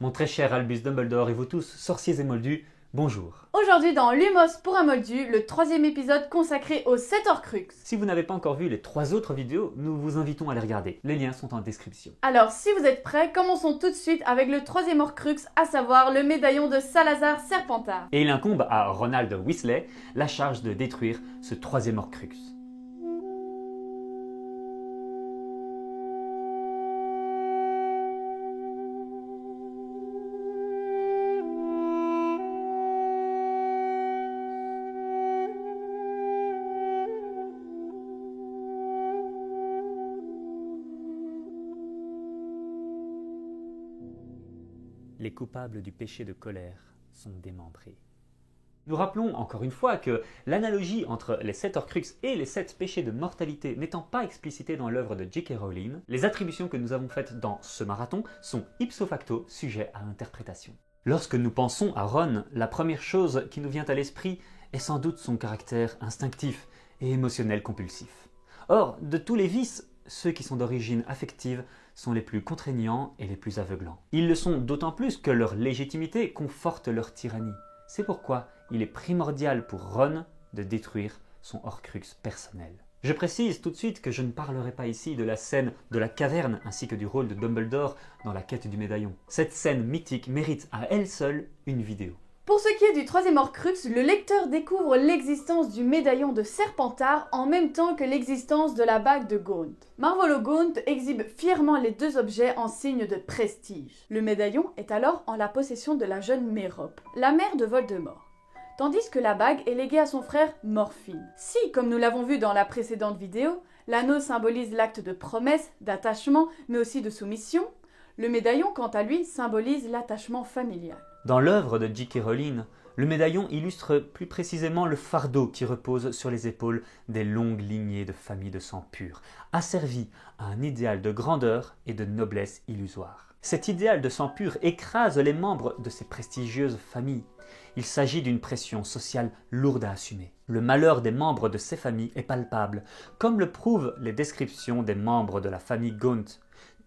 Mon très cher Albus Dumbledore et vous tous, sorciers et moldus, bonjour. Aujourd'hui dans Lumos pour un moldu, le 3e épisode consacré aux 7 Horcruxes. Si vous n'avez pas encore vu les 3 autres vidéos, nous vous invitons à les regarder. Les liens sont en description. Alors si vous êtes prêts, commençons tout de suite avec le 3e Horcrux, à savoir le médaillon de Salazar Serpentard. Et il incombe à Ronald Weasley la charge de détruire ce 3e Horcrux. Les coupables du péché de colère sont démembrés. Nous rappelons encore une fois que l'analogie entre les 7 Horcruxes et les 7 péchés de mortalité n'étant pas explicitée dans l'œuvre de J.K. Rowling, les attributions que nous avons faites dans ce marathon sont ipso facto sujets à interprétation. Lorsque nous pensons à Ron, la première chose qui nous vient à l'esprit est sans doute son caractère instinctif et émotionnel compulsif. Or, de tous les vices, ceux qui sont d'origine affective sont les plus contraignants et les plus aveuglants. Ils le sont d'autant plus que leur légitimité conforte leur tyrannie. C'est pourquoi il est primordial pour Ron de détruire son Horcrux personnel. Je précise tout de suite que je ne parlerai pas ici de la scène de la caverne ainsi que du rôle de Dumbledore dans la quête du médaillon. Cette scène mythique mérite à elle seule une vidéo. Pour ce qui est du 3e Horcrux, le lecteur découvre l'existence du médaillon de Serpentard en même temps que l'existence de la bague de Gaunt. Marvolo Gaunt exhibe fièrement les deux objets en signe de prestige. Le médaillon est alors en la possession de la jeune Mérope, la mère de Voldemort, tandis que la bague est léguée à son frère Morphine. Si, comme nous l'avons vu dans la précédente vidéo, l'anneau symbolise l'acte de promesse, d'attachement, mais aussi de soumission, le médaillon, quant à lui, symbolise l'attachement familial. Dans l'œuvre de J.K. Rowling, le médaillon illustre plus précisément le fardeau qui repose sur les épaules des longues lignées de familles de sang pur, asservies à un idéal de grandeur et de noblesse illusoire. Cet idéal de sang pur écrase les membres de ces prestigieuses familles. Il s'agit d'une pression sociale lourde à assumer. Le malheur des membres de ces familles est palpable, comme le prouvent les descriptions des membres de la famille Gaunt,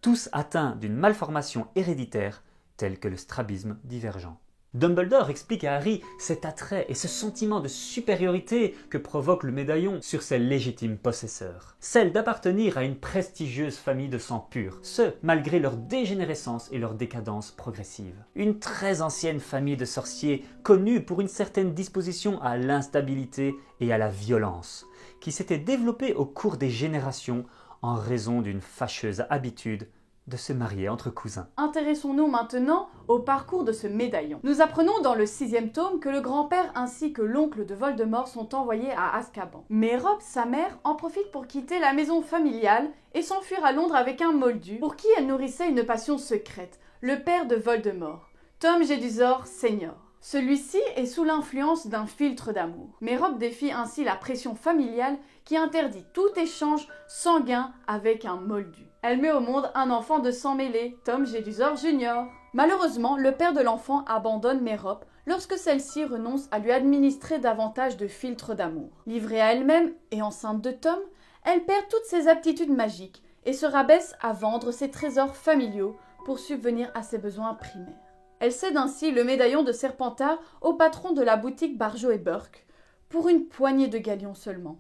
tous atteints d'une malformation héréditaire telle que le strabisme divergent. Dumbledore explique à Harry cet attrait et ce sentiment de supériorité que provoque le médaillon sur ses légitimes possesseurs. Celle d'appartenir à une prestigieuse famille de sang pur, ce malgré leur dégénérescence et leur décadence progressive. Une très ancienne famille de sorciers connue pour une certaine disposition à l'instabilité et à la violence, qui s'était développée au cours des générations en raison d'une fâcheuse habitude de se marier entre cousins. Intéressons-nous maintenant au parcours de ce médaillon. Nous apprenons dans le 6e tome que le grand-père ainsi que l'oncle de Voldemort sont envoyés à Azkaban. Mérope, sa mère, en profite pour quitter la maison familiale et s'enfuir à Londres avec un moldu pour qui elle nourrissait une passion secrète, le père de Voldemort, Tom Jedusor Senior. Celui-ci est sous l'influence d'un filtre d'amour. Mérope défie ainsi la pression familiale qui interdit tout échange sanguin avec un moldu. Elle met au monde un enfant de sang mêlé, Tom Jedusor Jr. Malheureusement, le père de l'enfant abandonne Mérope lorsque celle-ci renonce à lui administrer davantage de filtres d'amour. Livrée à elle-même et enceinte de Tom, elle perd toutes ses aptitudes magiques et se rabaisse à vendre ses trésors familiaux pour subvenir à ses besoins primaires. Elle cède ainsi le médaillon de Serpentard au patron de la boutique Barjo et Burke, pour une poignée de galions seulement.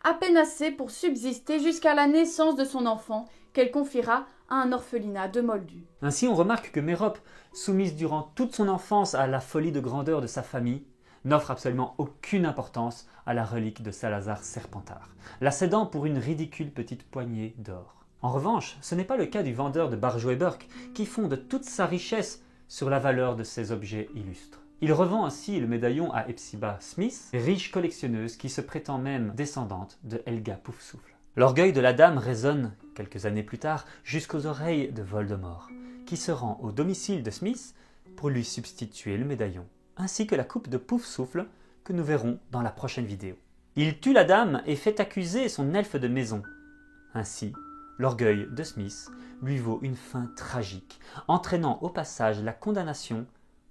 À peine assez pour subsister jusqu'à la naissance de son enfant, qu'elle confiera à un orphelinat de moldus. Ainsi, on remarque que Mérope, soumise durant toute son enfance à la folie de grandeur de sa famille, n'offre absolument aucune importance à la relique de Salazar Serpentard, la cédant pour une ridicule petite poignée d'or. En revanche, ce n'est pas le cas du vendeur de Barjo et Burke, qui fonde toute sa richesse sur la valeur de ces objets illustres. Il revend ainsi le médaillon à Hepzibah Smith, riche collectionneuse qui se prétend même descendante de Helga Poufsouffle. L'orgueil de la dame résonne, quelques années plus tard, jusqu'aux oreilles de Voldemort, qui se rend au domicile de Smith pour lui substituer le médaillon, ainsi que la coupe de Poufsouffle que nous verrons dans la prochaine vidéo. Il tue la dame et fait accuser son elfe de maison. Ainsi, l'orgueil de Smith lui vaut une fin tragique, entraînant au passage la condamnation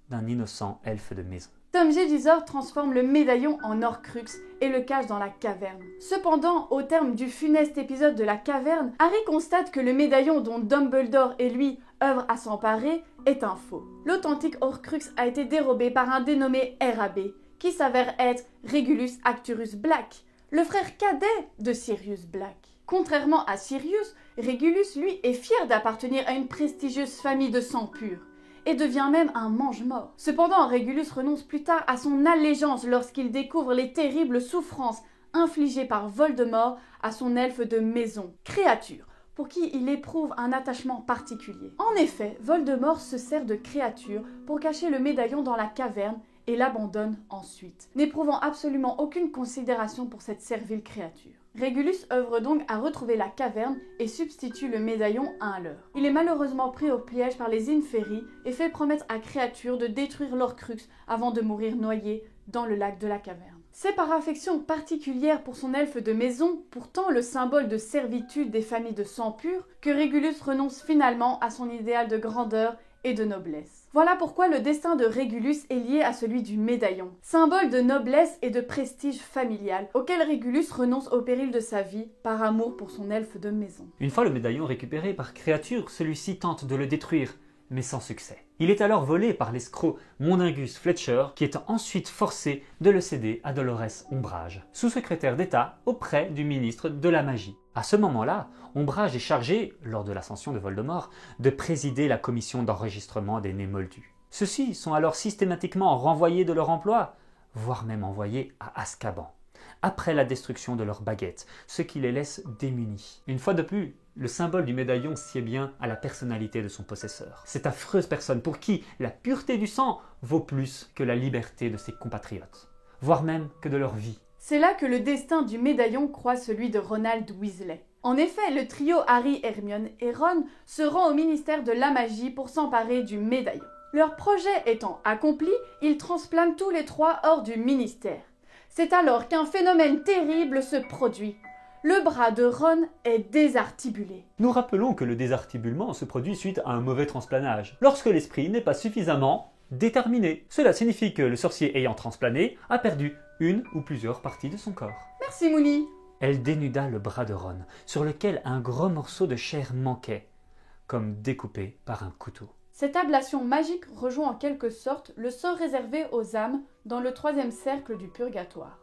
d'un innocent elfe de maison. Tom Jedusor transforme le médaillon en Horcrux et le cache dans la caverne. Cependant, au terme du funeste épisode de la caverne, Harry constate que le médaillon dont Dumbledore et lui œuvrent à s'emparer est un faux. L'authentique Horcrux a été dérobé par un dénommé RAB, qui s'avère être Regulus Arcturus Black, le frère cadet de Sirius Black. Contrairement à Sirius, Regulus, lui, est fier d'appartenir à une prestigieuse famille de sang pur, et devient même un mange-mort. Cependant, Regulus renonce plus tard à son allégeance lorsqu'il découvre les terribles souffrances infligées par Voldemort à son elfe de maison, Créature, pour qui il éprouve un attachement particulier. En effet, Voldemort se sert de Créature pour cacher le médaillon dans la caverne et l'abandonne ensuite, n'éprouvant absolument aucune considération pour cette servile créature. Regulus œuvre donc à retrouver la caverne et substitue le médaillon à un leurre. Il est malheureusement pris au piège par les Inferi et fait promettre à Créature de détruire l'Horcrux avant de mourir noyé dans le lac de la caverne. C'est par affection particulière pour son elfe de maison, pourtant le symbole de servitude des familles de sang pur, que Regulus renonce finalement à son idéal de grandeur et de noblesse. Voilà pourquoi le destin de Regulus est lié à celui du médaillon, symbole de noblesse et de prestige familial, auquel Regulus renonce au péril de sa vie par amour pour son elfe de maison. Une fois le médaillon récupéré par Créature, celui-ci tente de le détruire, mais sans succès. Il est alors volé par l'escroc Mundungus Fletcher, qui est ensuite forcé de le céder à Dolores Umbridge, sous-secrétaire d'État auprès du ministre de la Magie. À ce moment-là, Umbridge est chargé, lors de l'ascension de Voldemort, de présider la commission d'enregistrement des Némoldus. Ceux-ci sont alors systématiquement renvoyés de leur emploi, voire même envoyés à Azkaban, après la destruction de leur baguette, ce qui les laisse démunis. Une fois de plus, le symbole du médaillon sied bien à la personnalité de son possesseur. Cette affreuse personne pour qui la pureté du sang vaut plus que la liberté de ses compatriotes, voire même que de leur vie. C'est là que le destin du médaillon croise celui de Ronald Weasley. En effet, le trio Harry, Hermione et Ron se rend au ministère de la Magie pour s'emparer du médaillon. Leur projet étant accompli, ils transplantent tous les trois hors du ministère. C'est alors qu'un phénomène terrible se produit. Le bras de Ron est désarticulé. Nous rappelons que le désarticulement se produit suite à un mauvais transplanage, lorsque l'esprit n'est pas suffisamment déterminé. Cela signifie que le sorcier ayant transplané a perdu une ou plusieurs parties de son corps. Merci Mouli. Elle dénuda le bras de Ron, sur lequel un gros morceau de chair manquait, comme découpé par un couteau. Cette ablation magique rejoint en quelque sorte le sort réservé aux âmes dans le 3e cercle du purgatoire.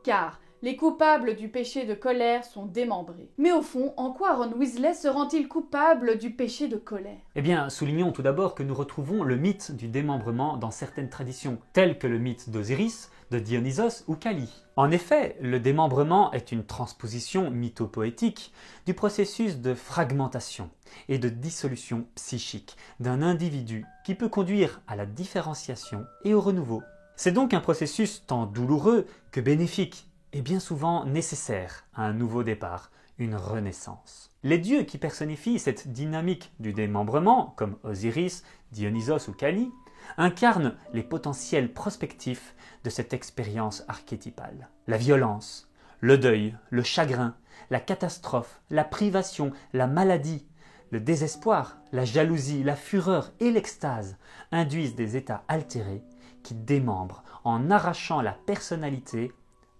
Car les coupables du péché de colère sont démembrés. Mais au fond, en quoi Ron Weasley se rend-il coupable du péché de colère? Eh bien, soulignons tout d'abord que nous retrouvons le mythe du démembrement dans certaines traditions, telles que le mythe d'Osiris, de Dionysos ou Kali. En effet, le démembrement est une transposition mythopoétique du processus de fragmentation et de dissolution psychique d'un individu qui peut conduire à la différenciation et au renouveau. C'est donc un processus tant douloureux que bénéfique, et bien souvent nécessaire à un nouveau départ, une renaissance. Les dieux qui personnifient cette dynamique du démembrement, comme Osiris, Dionysos ou Kali, incarnent les potentiels prospectifs de cette expérience archétypale. La violence, le deuil, le chagrin, la catastrophe, la privation, la maladie, le désespoir, la jalousie, la fureur et l'extase induisent des états altérés qui démembrent en arrachant la personnalité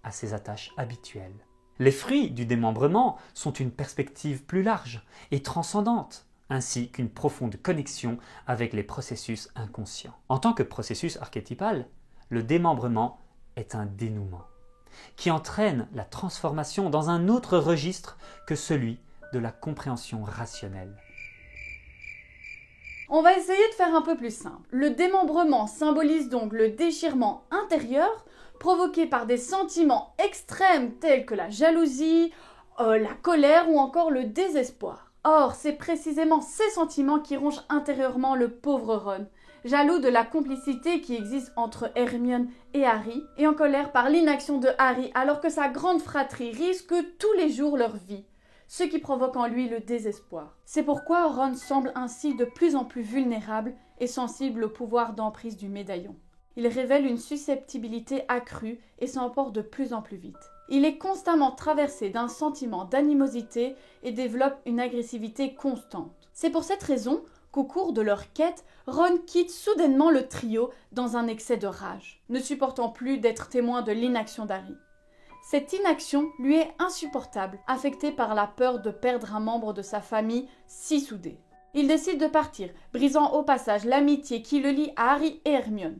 à ses attaches habituelles. Les fruits du démembrement sont une perspective plus large et transcendante, ainsi qu'une profonde connexion avec les processus inconscients. En tant que processus archétypal, le démembrement est un dénouement, qui entraîne la transformation dans un autre registre que celui de la compréhension rationnelle. On va essayer de faire un peu plus simple. Le démembrement symbolise donc le déchirement intérieur provoqué par des sentiments extrêmes tels que la jalousie, la colère ou encore le désespoir. Or, c'est précisément ces sentiments qui rongent intérieurement le pauvre Ron, jaloux de la complicité qui existe entre Hermione et Harry, et en colère par l'inaction de Harry alors que sa grande fratrie risque tous les jours leur vie, ce qui provoque en lui le désespoir. C'est pourquoi Ron semble ainsi de plus en plus vulnérable et sensible au pouvoir d'emprise du médaillon. Il révèle une susceptibilité accrue et s'emporte de plus en plus vite. Il est constamment traversé d'un sentiment d'animosité et développe une agressivité constante. C'est pour cette raison qu'au cours de leur quête, Ron quitte soudainement le trio dans un excès de rage, ne supportant plus d'être témoin de l'inaction d'Harry. Cette inaction lui est insupportable, affecté par la peur de perdre un membre de sa famille si soudé. Il décide de partir, brisant au passage l'amitié qui le lie à Harry et Hermione.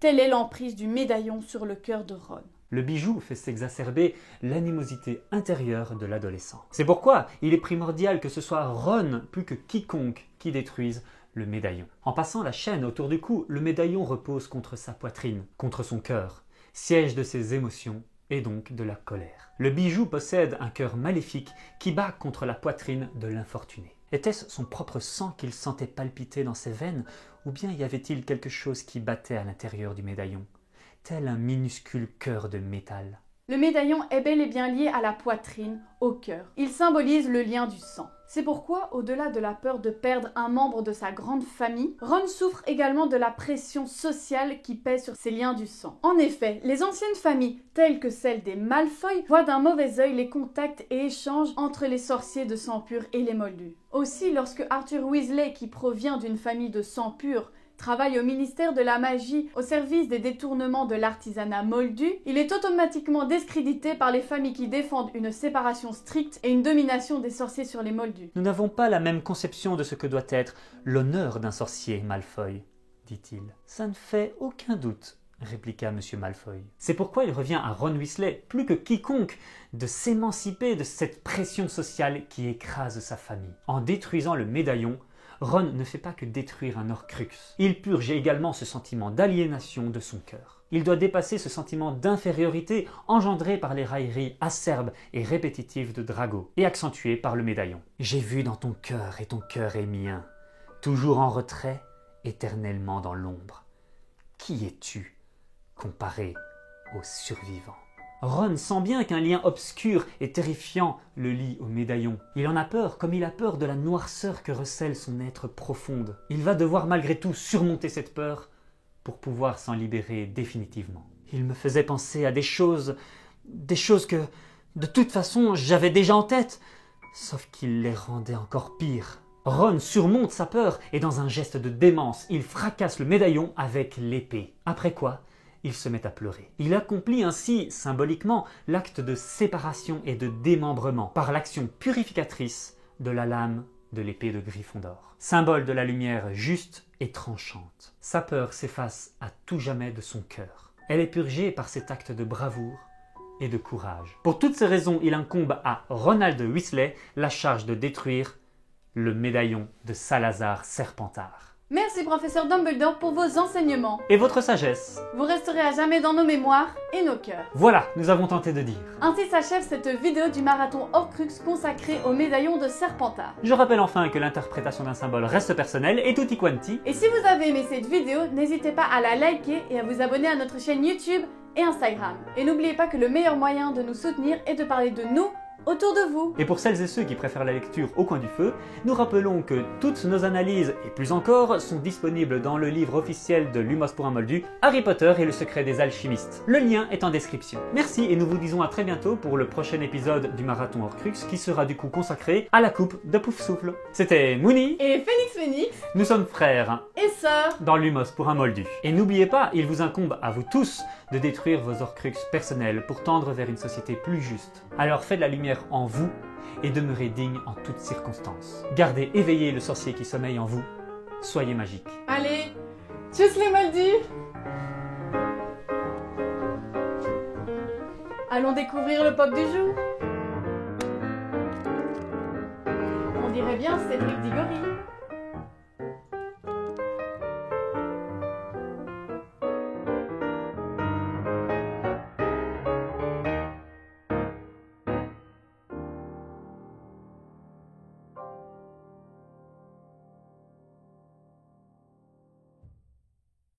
Telle est l'emprise du médaillon sur le cœur de Ron. Le bijou fait s'exacerber l'animosité intérieure de l'adolescent. C'est pourquoi il est primordial que ce soit Ron plus que quiconque qui détruise le médaillon. En passant la chaîne autour du cou, le médaillon repose contre sa poitrine, contre son cœur, siège de ses émotions et donc de la colère. Le bijou possède un cœur maléfique qui bat contre la poitrine de l'infortuné. Était-ce son propre sang qu'il sentait palpiter dans ses veines, ou bien y avait-il quelque chose qui battait à l'intérieur du médaillon, tel un minuscule cœur de métal? Le médaillon est bel et bien lié à la poitrine, au cœur. Il symbolise le lien du sang. C'est pourquoi, au-delà de la peur de perdre un membre de sa grande famille, Ron souffre également de la pression sociale qui pèse sur ces liens du sang. En effet, les anciennes familles, telles que celle des Malfoy, voient d'un mauvais œil les contacts et échanges entre les sorciers de sang pur et les Moldus. Aussi, lorsque Arthur Weasley, qui provient d'une famille de sang pur, travaille au ministère de la magie au service des détournements de l'artisanat moldu, il est automatiquement discrédité par les familles qui défendent une séparation stricte et une domination des sorciers sur les moldus. Nous n'avons pas la même conception de ce que doit être l'honneur d'un sorcier, Malfoy, dit-il. Ça ne fait aucun doute, répliqua M. Malfoy. C'est pourquoi il revient à Ron Weasley, plus que quiconque, de s'émanciper de cette pression sociale qui écrase sa famille. En détruisant le médaillon, Ron ne fait pas que détruire un Horcrux. Il purge également ce sentiment d'aliénation de son cœur. Il doit dépasser ce sentiment d'infériorité engendré par les railleries acerbes et répétitives de Drago et accentué par le médaillon. J'ai vu dans ton cœur et ton cœur est mien, toujours en retrait, éternellement dans l'ombre. Qui es-tu comparé au survivant? Ron sent bien qu'un lien obscur et terrifiant le lie au médaillon. Il en a peur, comme il a peur de la noirceur que recèle son être profonde. Il va devoir malgré tout surmonter cette peur pour pouvoir s'en libérer définitivement. Il me faisait penser à des choses que, de toute façon, j'avais déjà en tête, sauf qu'il les rendait encore pires. Ron surmonte sa peur et dans un geste de démence, il fracasse le médaillon avec l'épée. Après quoi, il se met à pleurer. Il accomplit ainsi, symboliquement, l'acte de séparation et de démembrement par l'action purificatrice de la lame de l'épée de Gryffondor. Symbole de la lumière juste et tranchante. Sa peur s'efface à tout jamais de son cœur. Elle est purgée par cet acte de bravoure et de courage. Pour toutes ces raisons, il incombe à Ronald Weasley la charge de détruire le médaillon de Salazar Serpentard. Merci professeur Dumbledore pour vos enseignements. Et votre sagesse. Vous resterez à jamais dans nos mémoires et nos cœurs. Voilà, nous avons tenté de dire. Ainsi s'achève cette vidéo du marathon Horcrux consacré au médaillon de Serpentard. Je rappelle enfin que l'interprétation d'un symbole reste personnelle et tutti quanti. Et si vous avez aimé cette vidéo, n'hésitez pas à la liker et à vous abonner à notre chaîne YouTube et Instagram. Et n'oubliez pas que le meilleur moyen de nous soutenir est de parler de nous autour de vous. Et pour celles et ceux qui préfèrent la lecture au coin du feu, nous rappelons que toutes nos analyses, et plus encore, sont disponibles dans le livre officiel de Lumos pour un Moldu, Harry Potter et le secret des alchimistes. Le lien est en description. Merci et nous vous disons à très bientôt pour le prochain épisode du Marathon Horcrux qui sera du coup consacré à la coupe de Poufsouffle. C'était Mouni et Phoenix. Nous sommes frères et sœurs dans Lumos pour un Moldu. Et n'oubliez pas, il vous incombe à vous tous de détruire vos Horcrux personnels pour tendre vers une société plus juste. Alors faites la lumière en vous et demeurez digne en toutes circonstances. Gardez éveillé le sorcier qui sommeille en vous. Soyez magique. Allez, tchuss les Moldus! Allons découvrir le pop du jour. On dirait bien Cédric Diggory.